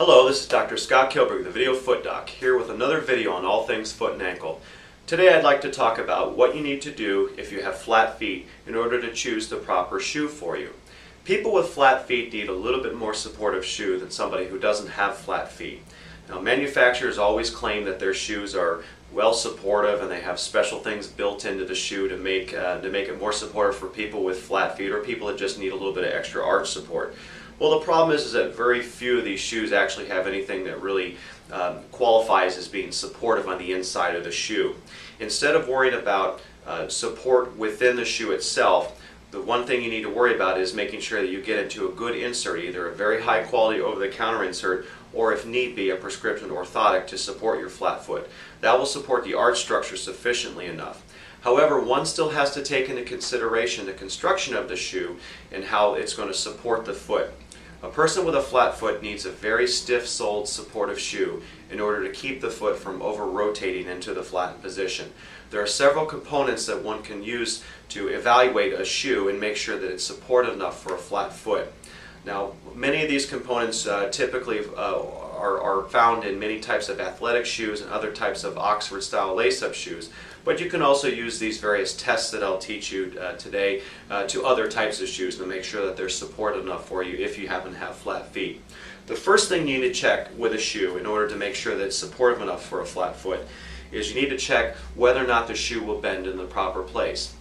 Hello, this is Dr. Scott Kilberg, the Video Foot Doc, here with another video on all things foot and ankle. Today I'd like to talk about what you need to do if you have flat feet in order to choose the proper shoe for you. People with flat feet need a little bit more supportive shoe than somebody who doesn't have flat feet. Now, manufacturers always claim that their shoes are well supportive and they have special things built into the shoe to make it more supportive for people with flat feet or people that just need a little bit of extra arch support. Well, the problem is that very few of these shoes actually have anything that really qualifies as being supportive on the inside of the shoe. Instead of worrying about support within the shoe itself, the one thing you need to worry about is making sure that you get into a good insert, either a very high quality over-the-counter insert or, if need be, a prescription orthotic to support your flat foot. That will support the arch structure sufficiently enough. However, one still has to take into consideration the construction of the shoe and how it's going to support the foot. A person with a flat foot needs a very stiff-soled supportive shoe in order to keep the foot from over-rotating into the flattened position. There are several components that one can use to evaluate a shoe and make sure that it's supportive enough for a flat foot. Now, many of these components typically are found in many types of athletic shoes and other types of Oxford-style lace-up shoes, but you can also use these various tests that I'll teach you today to other types of shoes to make sure that they're supportive enough for you if you happen to have flat feet. The first thing you need to check with a shoe in order to make sure that it's supportive enough for a flat foot is you need to check whether or not the shoe will bend in the proper place.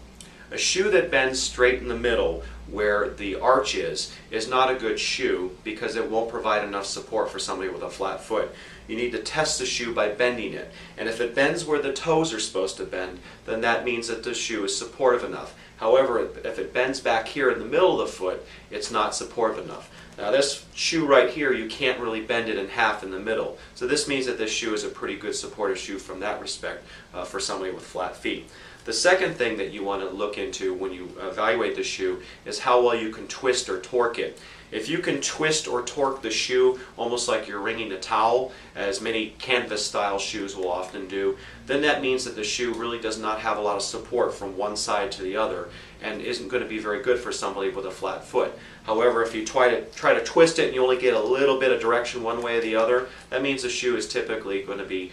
A shoe that bends straight in the middle where the arch is not a good shoe because it won't provide enough support for somebody with a flat foot. You need to test the shoe by bending it, and if it bends where the toes are supposed to bend, then that means that the shoe is supportive enough. However, if it bends back here in the middle of the foot, it's not supportive enough. Now, this shoe right here, you can't really bend it in half in the middle. So this means that this shoe is a pretty good supportive shoe from that respect for somebody with flat feet. The second thing that you want to look into when you evaluate the shoe is how well you can twist or torque it. If you can twist or torque the shoe almost like you're wringing a towel, as many canvas style shoes will often do, then that means that the shoe really does not have a lot of support from one side to the other and isn't going to be very good for somebody with a flat foot. However, if you try to twist it and you only get a little bit of direction one way or the other, that means the shoe is typically going to be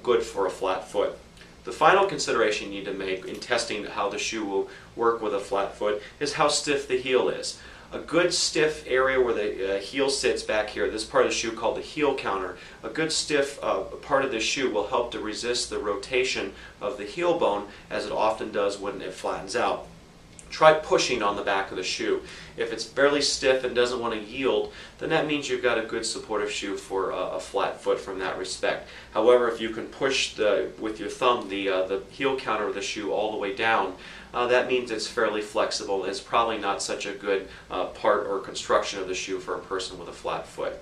good for a flat foot. The final consideration you need to make in testing how the shoe will work with a flat foot is how stiff the heel is. A good stiff area where the heel sits back here, this part of the shoe called the heel counter, a good stiff part of the shoe will help to resist the rotation of the heel bone as it often does when it flattens out. Try pushing on the back of the shoe. If it's fairly stiff and doesn't want to yield, then that means you've got a good supportive shoe for a flat foot from that respect. However, if you can push with your thumb the heel counter of the shoe all the way down, that means it's fairly flexible and it's probably not such a good part or construction of the shoe for a person with a flat foot.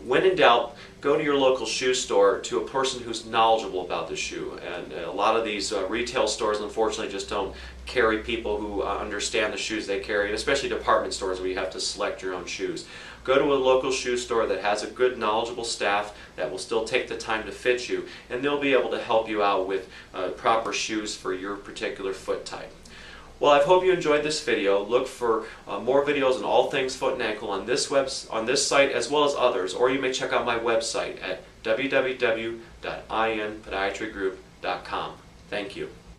When in doubt, go to your local shoe store to a person who's knowledgeable about the shoe. And a lot of these retail stores, unfortunately, just don't carry people who understand the shoes they carry, and especially department stores where you have to select your own shoes. Go to a local shoe store that has a good, knowledgeable staff that will still take the time to fit you, and they'll be able to help you out with proper shoes for your particular foot type. Well, I hope you enjoyed this video. Look for more videos on all things foot and ankle on this site as well as others, or you may check out my website at www.inpodiatrygroup.com. Thank you.